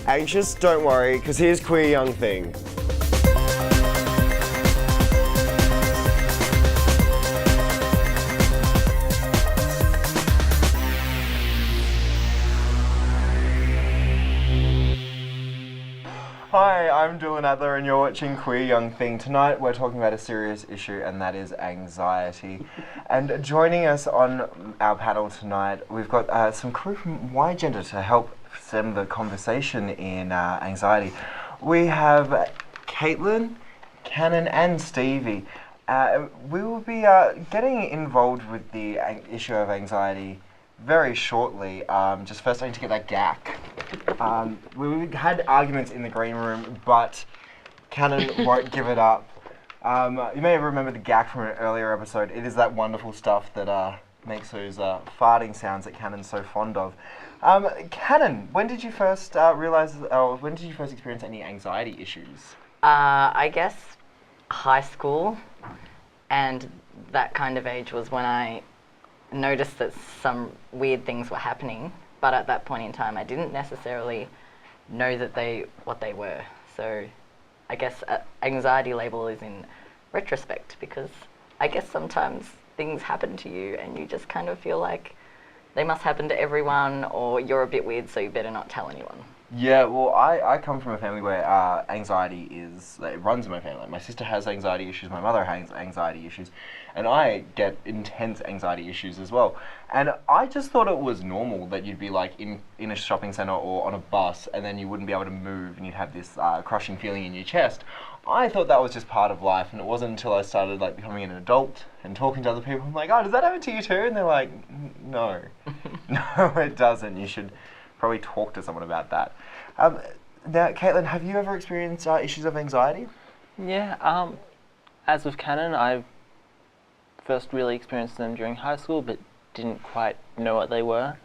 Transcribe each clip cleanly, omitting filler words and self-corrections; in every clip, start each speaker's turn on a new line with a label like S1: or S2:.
S1: Anxious? Don't worry, because here's Queer Young Thing. Hi, I'm Adler and you're watching Queer Young Thing. Tonight we're talking about a serious issue, and that is anxiety. And joining us on our panel tonight, we've got some crew from Y Gender to help stem the conversation in anxiety. We have Katelyn, Cannon and Stevie. We will be getting involved with the issue of anxiety very shortly. Just first I need to get that gack. We had arguments in the green room, but Cannon won't give it up. You may have remembered the gack from an earlier episode. It is that wonderful stuff that makes those farting sounds that Cannon's so fond of. Cannon, when did you first when did you first experience any anxiety issues?
S2: I guess high school, and that kind of age was when I noticed that some weird things were happening, but at that point in time I didn't necessarily know that what they were. So I guess anxiety label is in retrospect, because I guess sometimes things happen to you and you just kind of feel like they must happen to everyone, or you're a bit weird so you better not tell anyone.
S1: Yeah, well, I come from a family where anxiety it runs in my family. My sister has anxiety issues, my mother has anxiety issues, and I get intense anxiety issues as well. And I just thought it was normal that you'd be like in a shopping centre or on a bus, and then you wouldn't be able to move and you'd have this crushing feeling in your chest. I thought that was just part of life, and it wasn't until I started like becoming an adult and talking to other people, I'm like, oh, does that happen to you too? And they're like, no. No, it doesn't. You should probably talk to someone about that. Now, Katelyn, have you ever experienced issues of anxiety?
S3: Yeah, as with Cannon, I first really experienced them during high school, but didn't quite know what they were.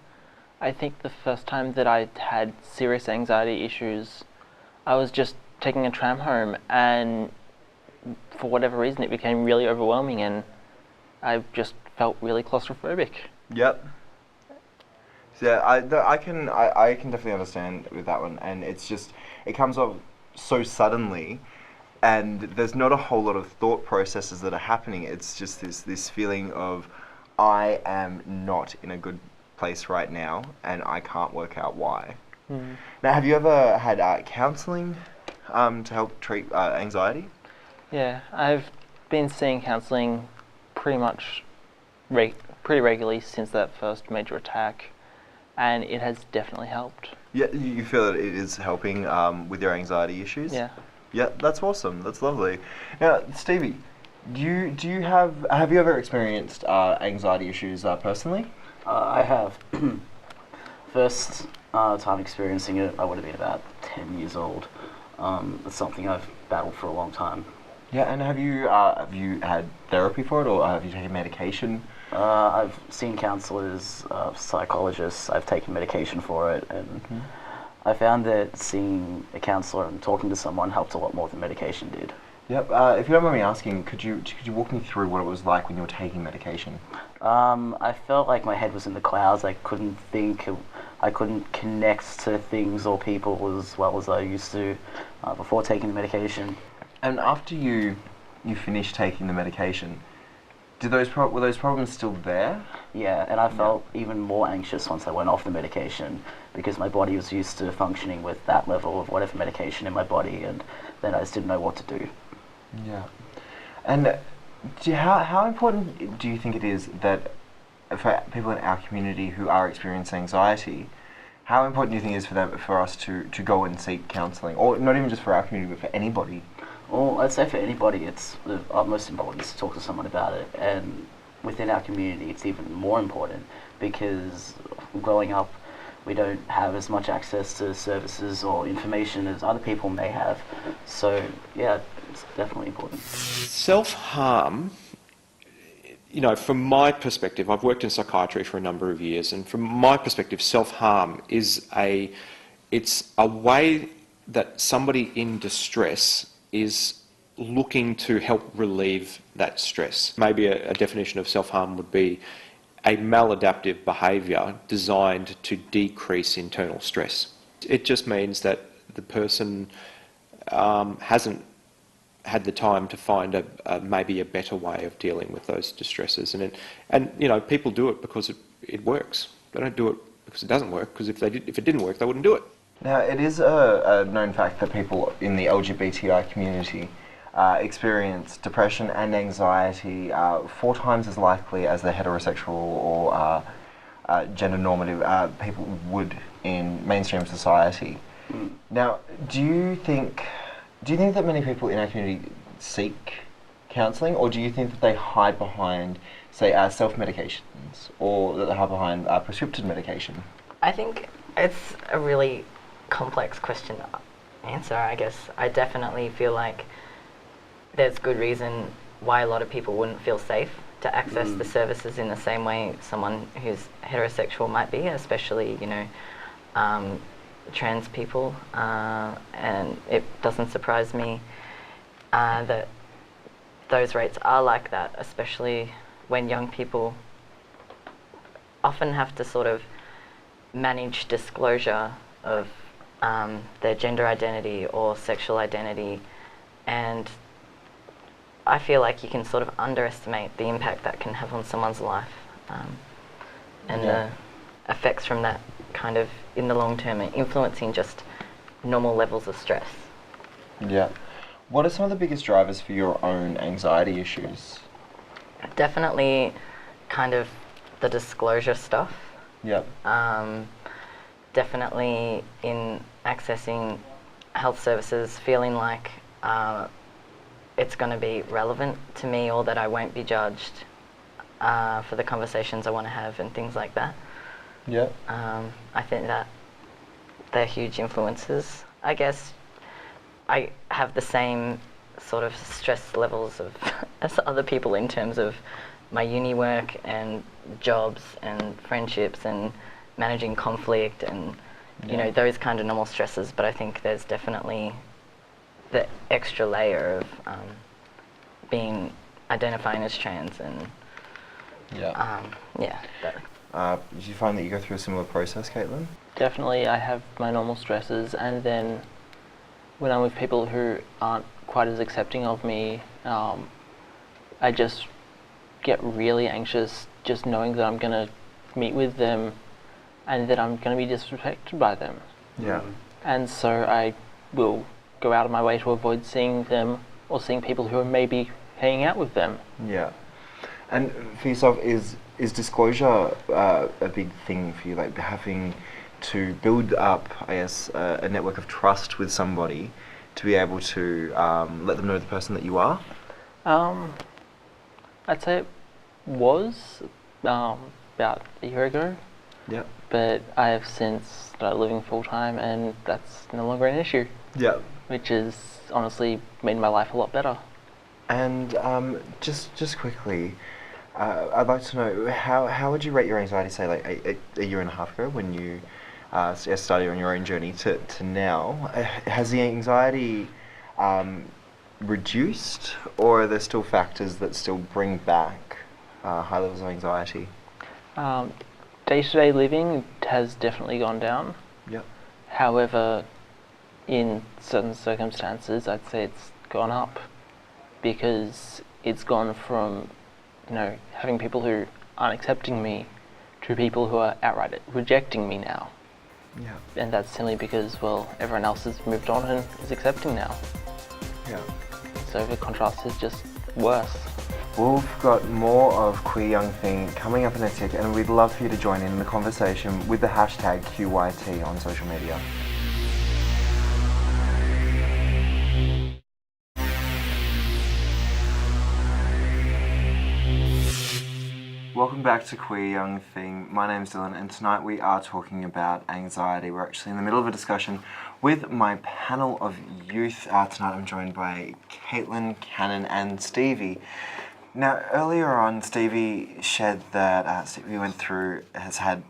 S3: I think the first time that I had serious anxiety issues, I was just taking a tram home, and for whatever reason it became really overwhelming, and I just felt really claustrophobic.
S1: Yep. Yeah, I can definitely understand with that one, and it's just, it comes off so suddenly, and there's not a whole lot of thought processes that are happening. It's just this feeling of, I am not in a good place right now, and I can't work out why. Mm. Now, have you ever had counselling to help treat anxiety?
S3: Yeah, I've been seeing counselling pretty much pretty regularly since that first major attack, and it has definitely helped.
S1: Yeah, you feel that it is helping with your anxiety issues?
S3: Yeah.
S1: Yeah, that's awesome. That's lovely. Now, Stevie, have you ever experienced anxiety issues personally?
S4: I have. First time experiencing it, I would have been about 10 years old. It's something I've battled for a long time.
S1: Yeah, and have you had therapy for it, or have you taken medication?
S4: I've seen counsellors, psychologists. I've taken medication for it, and I found that seeing a counsellor and talking to someone helped a lot more than medication did.
S1: Yep. If you don't mind me asking, could you walk me through what it was like when you were taking medication?
S4: I felt like my head was in the clouds. I couldn't think. I couldn't connect to things or people as well as I used to before taking the medication.
S1: And after you finished taking the medication, were those problems still there?
S4: Yeah, and I felt even more anxious once I went off the medication, because my body was used to functioning with that level of whatever medication in my body, and then I just didn't know what to do.
S1: Yeah. And how important do you think it is that for people in our community who are experiencing anxiety, how important do you think it is for us to go and seek counselling? Or not even just for our community, but for anybody?
S4: Well, I'd say for anybody, it's the utmost importance to talk to someone about it. And within our community, it's even more important, because growing up, we don't have as much access to services or information as other people may have. So, yeah, it's definitely important.
S5: Self-harm, from my perspective, I've worked in psychiatry for a number of years, and from my perspective, self-harm is it's a way that somebody in distress is looking to help relieve that stress. Maybe a definition of self-harm would be a maladaptive behaviour designed to decrease internal stress. It just means that the person hasn't had the time to find maybe a better way of dealing with those distresses, and you know, people do it because it works. They don't do it because it doesn't work. Because if it didn't work, they wouldn't do it.
S1: Now, it is a known fact that people in the LGBTI community experience depression and anxiety 4 times as likely as the heterosexual or gender normative people would in mainstream society. Now, do you think that many people in our community seek counselling, or do you think that they hide behind, say, self-medications, or that they hide behind prescriptive medication?
S2: I think it's a really complex question to answer, I guess. I definitely feel like there's good reason why a lot of people wouldn't feel safe to access the services in the same way someone who's heterosexual might be, especially, you know, trans people. And it doesn't surprise me that those rates are like that, especially when young people often have to sort of manage disclosure of their gender identity or sexual identity, and I feel like you can sort of underestimate the impact that can have on someone's life, and the effects from that kind of in the long term are influencing just normal levels of stress.
S1: Yeah. What are some of the biggest drivers for your own anxiety issues?
S2: Definitely kind of the disclosure stuff.
S1: Yep.
S2: Definitely in accessing health services, feeling like it's going to be relevant to me, or that I won't be judged for the conversations I want to have and things like that.
S1: Yep.
S2: I think that they're huge influences. I guess I have the same sort of stress levels as other people in terms of my uni work and jobs and friendships and managing conflict and you know, those kind of normal stresses, but I think there's definitely the extra layer of identifying as trans and
S1: did you find that you go through a similar process, Katelyn?
S3: Definitely, I have my normal stresses, and then when I'm with people who aren't quite as accepting of me, I just get really anxious just knowing that I'm going to meet with them and that I'm going to be disrespected by them.
S1: Yeah.
S3: And so I will go out of my way to avoid seeing them or seeing people who are maybe hanging out with them.
S1: Yeah. And for yourself, is disclosure a big thing for you, like having to build up, I guess, a network of trust with somebody to be able to let them know the person that you are?
S3: I'd say it was about a year ago.
S1: Yeah.
S3: But I have since started living full-time, and that's no longer an issue.
S1: Yeah.
S3: Which has honestly made my life a lot better.
S1: And just quickly, I'd like to know, how would you rate your anxiety, say, like a year and a half ago when you started on your own journey to now? Has the anxiety reduced, or are there still factors that still bring back high levels of anxiety?
S3: Day-to-day living has definitely gone down.
S1: Yep.
S3: However, in certain circumstances, I'd say it's gone up, because it's gone from, you know, having people who aren't accepting me to people who are outright rejecting me now.
S1: Yeah.
S3: And that's simply because, well, everyone else has moved on and is accepting now.
S1: Yeah.
S3: So the contrast is just worse.
S1: We've got more of Queer Young Thing coming up in a tick, and we'd love for you to join in the conversation with the hashtag QYT on social media. Welcome back to Queer Young Thing. My name's Dylan, and tonight we are talking about anxiety. We're actually in the middle of a discussion with my panel of youth. Tonight I'm joined by Katelyn, Cannon and Stevie. Now, earlier on, Stevie shared that Stevie has had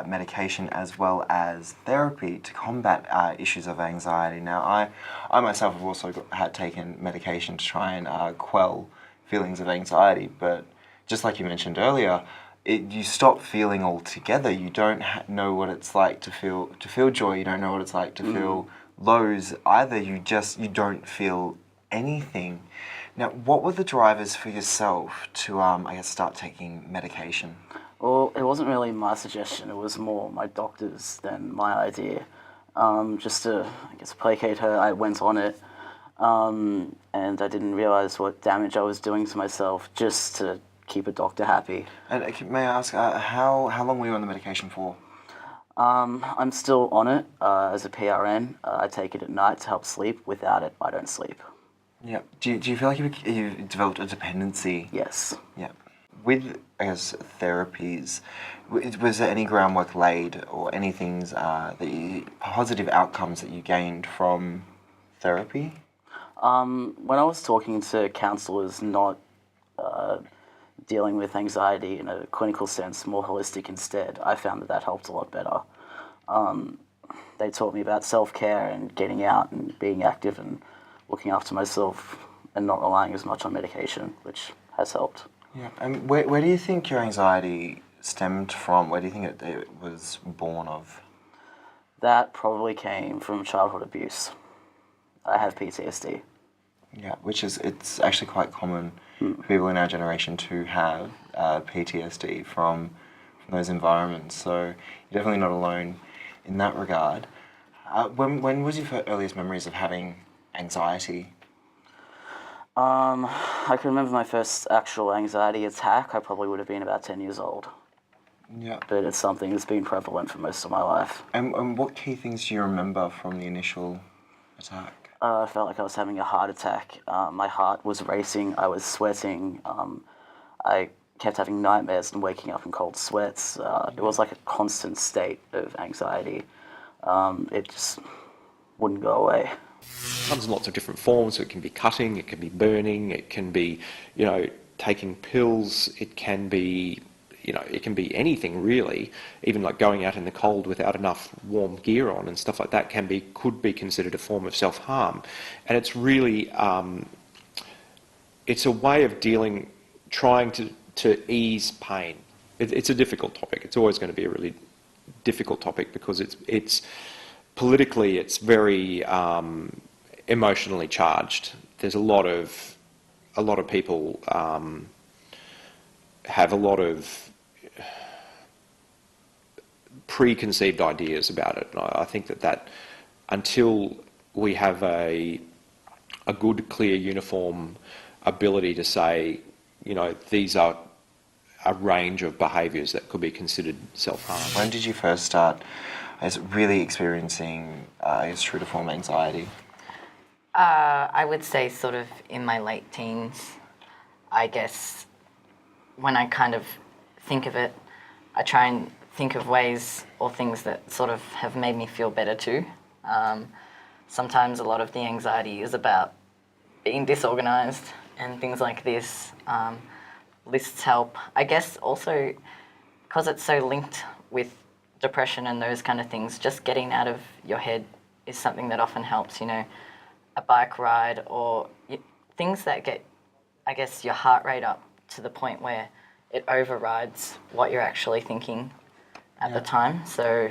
S1: medication as well as therapy to combat issues of anxiety. Now, I myself have also had taken medication to try and quell feelings of anxiety, but just like you mentioned earlier, you stop feeling altogether. You don't know what it's like to feel joy. You don't know what it's like to feel lows either. You don't feel anything. Now, what were the drivers for yourself to, I guess, start taking medication?
S4: Well, it wasn't really my suggestion. It was more my doctor's than my idea. Just to, I guess, placate her, I went on it, and I didn't realise what damage I was doing to myself just to keep a doctor happy.
S1: And may I ask, how long were you on the medication for?
S4: I'm still on it as a PRN. I take it at night to help sleep. Without it, I don't sleep.
S1: Yeah. Do you feel like you developed a dependency?
S4: Yes.
S1: Yeah. With, I guess, therapies, was there any groundwork laid or any things positive outcomes that you gained from therapy?
S4: When I was talking to counsellors, not dealing with anxiety in a clinical sense, more holistic instead, I found that helped a lot better. They taught me about self-care and getting out and being active and looking after myself and not relying as much on medication, which has helped.
S1: Yeah. And where do you think your anxiety stemmed from? Where do you think it was born of?
S4: That probably came from childhood abuse. I have PTSD.
S1: Yeah, it's actually quite common for people in our generation to have PTSD from those environments. So you're definitely not alone in that regard. When was your earliest memories of having anxiety?
S4: I can remember my first actual anxiety attack. I probably would have been about 10 years old.
S1: Yeah.
S4: But it's something that's been prevalent for most of my life.
S1: And what key things do you remember from the initial attack?
S4: I felt like I was having a heart attack. My heart was racing. I was sweating. I kept having nightmares and waking up in cold sweats. It was like a constant state of anxiety. It just wouldn't go away.
S5: It comes in lots of different forms. It can be cutting, it can be burning, it can be, taking pills, it can be, it can be anything really. Even like going out in the cold without enough warm gear on and stuff like that could be considered a form of self-harm. And it's really, it's a way of trying to ease pain. It's a difficult topic. It's always going to be a really difficult topic because it's politically, it's very emotionally charged. There's a lot of people have a lot of preconceived ideas about it. And I think that until we have a good, clear, uniform ability to say, these are a range of behaviours that could be considered self-harm.
S1: When did you first start really experiencing true to form anxiety?
S2: I would say sort of in my late teens. I guess when I kind of think of it, I try and think of ways or things that sort of have made me feel better too. Sometimes a lot of the anxiety is about being disorganised and things like this. Lists help. I guess also because it's so linked with depression and those kind of things, just getting out of your head is something that often helps, a bike ride or things that get, I guess, your heart rate up to the point where it overrides what you're actually thinking at the time. So,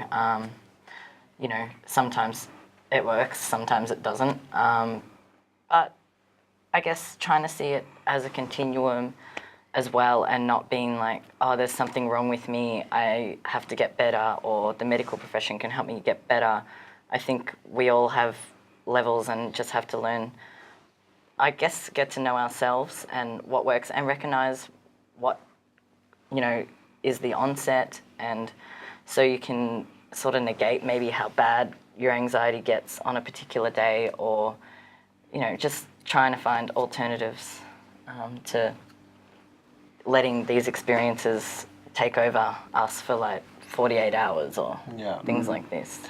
S2: sometimes it works, sometimes it doesn't. But I guess trying to see it as a continuum as well and not being like, oh, there's something wrong with me, I have to get better, or the medical profession can help me get better. I think we all have levels and just have to learn, I guess, get to know ourselves and what works and recognise what, is the onset, and so you can sort of negate maybe how bad your anxiety gets on a particular day, or, just trying to find alternatives to letting these experiences take over us for like 48 hours or things like this.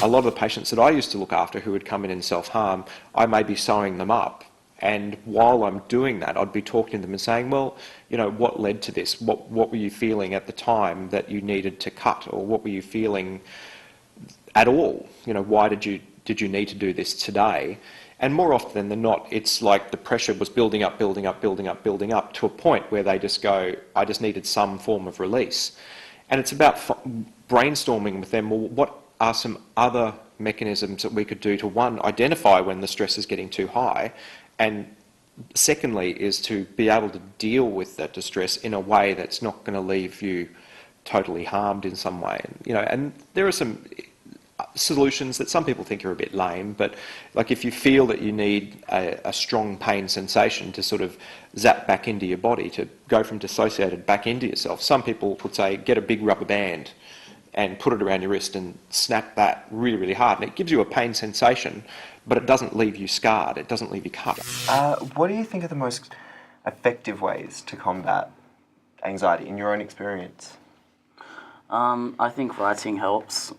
S5: A lot of the patients that I used to look after who would come in self-harm, I may be sewing them up. And while I'm doing that, I'd be talking to them and saying, well, what led to this? What were you feeling at the time that you needed to cut? Or what were you feeling at all? Why did you did you need to do this today? And more often than not, it's like the pressure was building up to a point where they just go, I just needed some form of release. And it's about brainstorming with them, well, what are some other mechanisms that we could do to, one, identify when the stress is getting too high, and secondly is to be able to deal with that distress in a way that's not going to leave you totally harmed in some way. And there are some solutions that some people think are a bit lame, but like if you feel that you need a strong pain sensation to sort of zap back into your body, to go from dissociated back into yourself, some people would say get a big rubber band and put it around your wrist and snap that really, really hard. And it gives you a pain sensation, but it doesn't leave you scarred, it doesn't leave you cut.
S1: What do you think are the most effective ways to combat anxiety in your own experience?
S4: I think writing helps.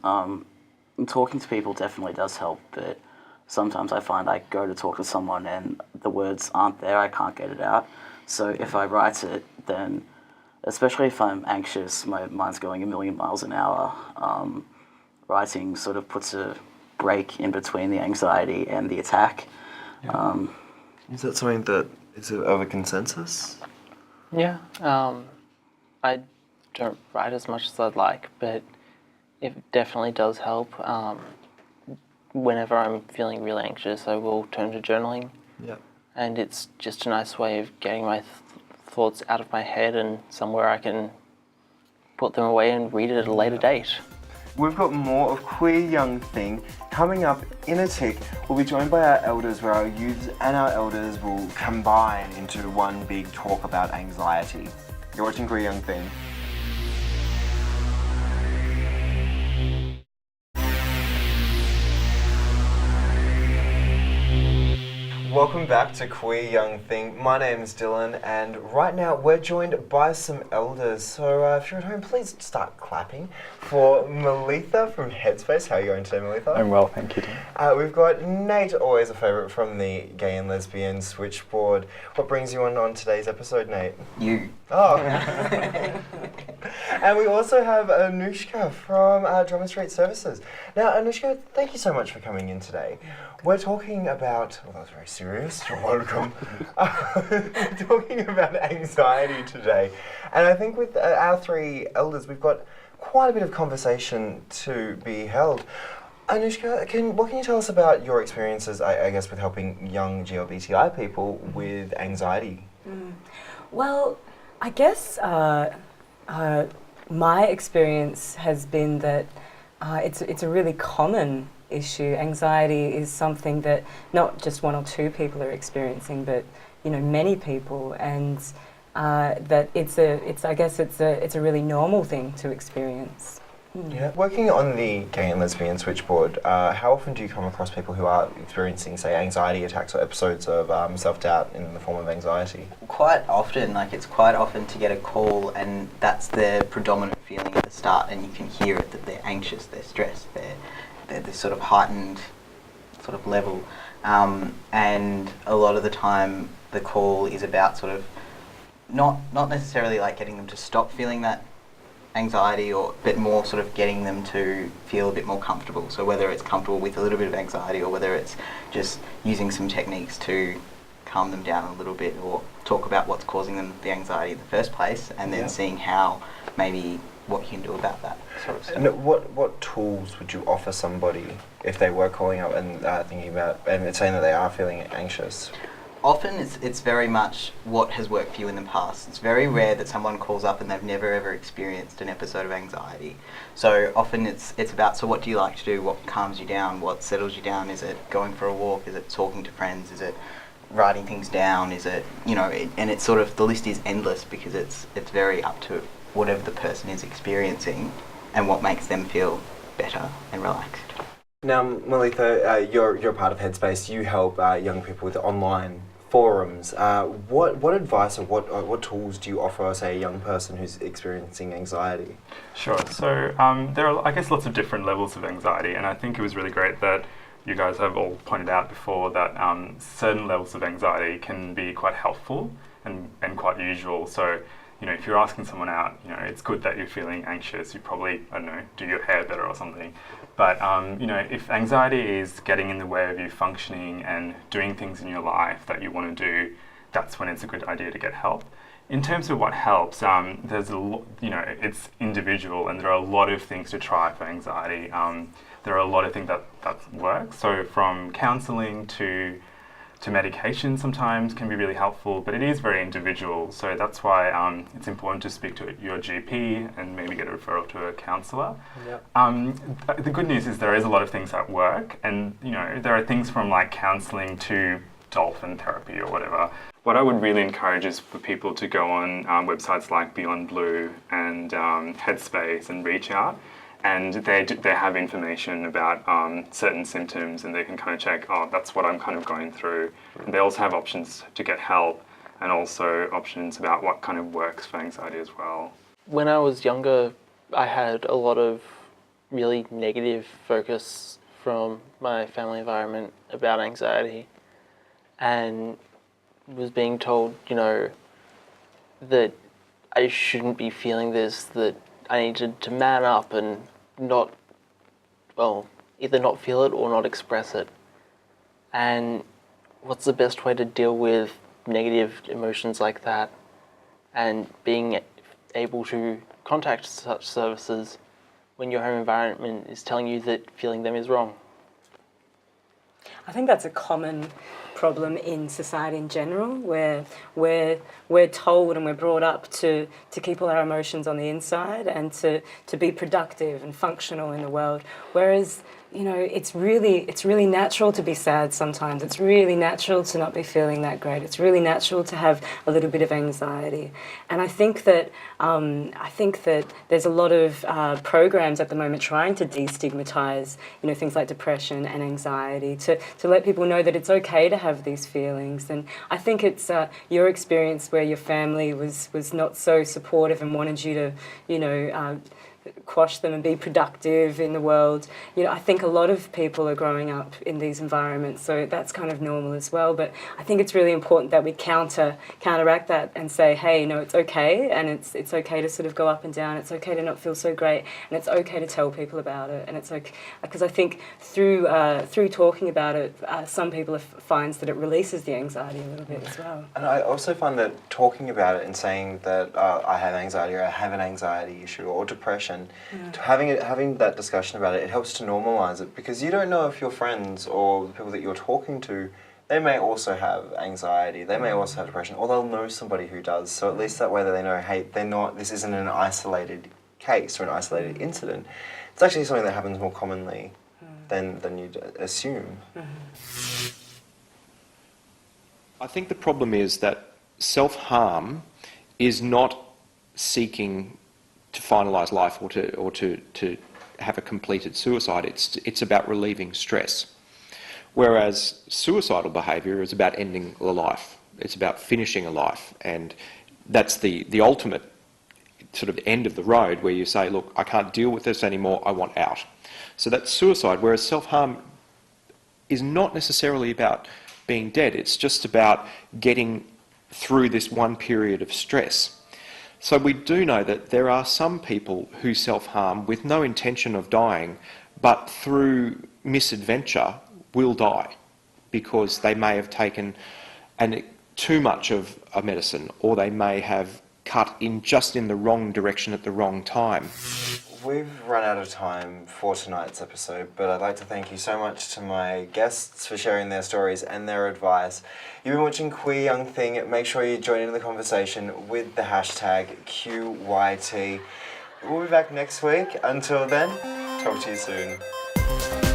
S4: Talking to people definitely does help, but sometimes I find I go to talk to someone and the words aren't there, I can't get it out. So if I write it, then, especially if I'm anxious, my mind's going a million miles an hour, writing sort of puts a break in between the anxiety and the attack.
S1: Yeah. Is that something that is of a consensus?
S3: Yeah, I don't write as much as I'd like, but it definitely does help. Whenever I'm feeling really anxious, I will turn to journaling.
S1: Yep.
S3: And it's just a nice way of getting my thoughts out of my head and somewhere I can put them away and read it at a later date.
S1: We've got more of Queer Young Thing coming up in a tick. We'll be joined by our elders, where our youths and our elders will combine into one big talk about anxiety. You're watching Queer Young Thing. Welcome back to Queer Young Thing. My name is Dylan, and right now we're joined by some elders. So if you're at home, please start clapping for Malitha from Headspace. How are you going today, Malitha?
S6: I'm well, thank you.
S1: We've got Nate, always a favourite from the Gay and Lesbian Switchboard. What brings you on today's episode, Nate?
S7: You.
S1: Oh. And we also have Anoushka from Drummond Services. Now, Anoushka, thank you so much for coming in today. We're talking about, well, that was very serious, you're welcome. We're talking about anxiety today. And I think with our three elders, we've got quite a bit of conversation to be held. Anoushka, what can you tell us about your experiences, I guess, with helping young GLBTI people with anxiety?
S8: Well, I guess my experience has been that it's a really common issue. Anxiety is something that not just one or two people are experiencing, but many people, and that it's a really normal thing to experience.
S1: Yeah. Working on the Gay and Lesbian Switchboard, how often do you come across people who are experiencing, say, anxiety attacks or episodes of self-doubt in the form of anxiety?
S7: Quite often, it's quite often to get a call and that's their predominant feeling at the start, and you can hear it, that they're anxious, they're stressed, they're this sort of heightened sort of level. And a lot of the time the call is about sort of not necessarily like getting them to stop feeling that anxiety, but more sort of getting them to feel a bit more comfortable. So whether it's comfortable with a little bit of anxiety, or whether it's just using some techniques to calm them down a little bit, or talk about what's causing them the anxiety in the first place, and then seeing how maybe what you can do about that sort of stuff.
S1: And what tools would you offer somebody if they were calling up and thinking about and saying that they are feeling anxious?
S7: Often it's very much what has worked for you in the past. It's very rare that someone calls up and they've never ever experienced an episode of anxiety. So often it's about, so what do you like to do? What calms you down? What settles you down? Is it going for a walk? Is it talking to friends? Is it writing things down? Is it, and it's sort of, the list is endless, because it's very up to whatever the person is experiencing and what makes them feel better and relaxed.
S1: Now, Malitha, you're part of Headspace. You help young people with online forums. What advice or what tools do you offer, say, a young person who's experiencing anxiety?
S6: Sure. So there are, I guess, lots of different levels of anxiety, and I think it was really great that you guys have all pointed out before that certain levels of anxiety can be quite helpful and quite usual. So, if you're asking someone out, it's good that you're feeling anxious. You probably, do your hair better or something. But if anxiety is getting in the way of you functioning and doing things in your life that you want to do, that's when it's a good idea to get help. In terms of what helps, there's it's individual, and there are a lot of things to try for anxiety. There are a lot of things that work. So from counselling to medication sometimes can be really helpful, but it is very individual. So that's why it's important to speak to your GP and maybe get a referral to a counsellor. Yep. The good news is there is a lot of things that work, and there are things from like counselling to dolphin therapy or whatever. What I would really encourage is for people to go on websites like Beyond Blue and Headspace and reach out, and they have information about certain symptoms, and they can kind of check, oh, that's what I'm kind of going through. And they also have options to get help, and also options about what kind of works for anxiety as well.
S3: When I was younger, I had a lot of really negative focus from my family environment about anxiety, and was being told, that I shouldn't be feeling this, that I needed to man up and either not feel it or not express it. And what's the best way to deal with negative emotions like that, and being able to contact such services when your home environment is telling you that feeling them is wrong?
S8: I think that's a common problem in society in general, where we're told and we're brought up to keep all our emotions on the inside and to be productive and functional in the world. Whereas, it's really natural to be sad sometimes. It's really natural to not be feeling that great. It's really natural to have a little bit of anxiety. And I think that there's a lot of programs at the moment trying to destigmatise, things like depression and anxiety, to let people know that it's okay to have these feelings. And I think it's your experience where your family was not so supportive and wanted you to, quash them and be productive in the world. I think a lot of people are growing up in these environments, so that's kind of normal as well. But I think it's really important that we counteract that and say, hey, it's okay, and it's okay to sort of go up and down. It's okay to not feel so great, and it's okay to tell people about it. And it's okay, because I think through talking about it, some people finds that it releases the anxiety a little bit as well.
S1: And I also find that talking about it and saying that I have anxiety, or I have an anxiety issue, or depression, having that discussion about it, it helps to normalise it, because you don't know if your friends or the people that you're talking to, they may also have anxiety, they may also have depression, or they'll know somebody who does. So at least that way that they know, hey, this isn't an isolated case or an isolated incident. It's actually something that happens more commonly than you'd assume.
S5: I think the problem is that self-harm is not seeking to finalise life or to have a completed suicide. It's about relieving stress. Whereas suicidal behaviour is about ending a life. It's about finishing a life, and that's the ultimate sort of end of the road, where you say, look, I can't deal with this anymore, I want out. So that's suicide, whereas self-harm is not necessarily about being dead. It's just about getting through this one period of stress. So we do know that there are some people who self-harm with no intention of dying, but through misadventure will die because they may have taken too much of a medicine, or they may have cut just in the wrong direction at the wrong time.
S1: We've run out of time for tonight's episode, but I'd like to thank you so much to my guests for sharing their stories and their advice. You've been watching Queer Young Thing. Make sure you join in the conversation with the hashtag QYT. We'll be back next week. Until then, talk to you soon.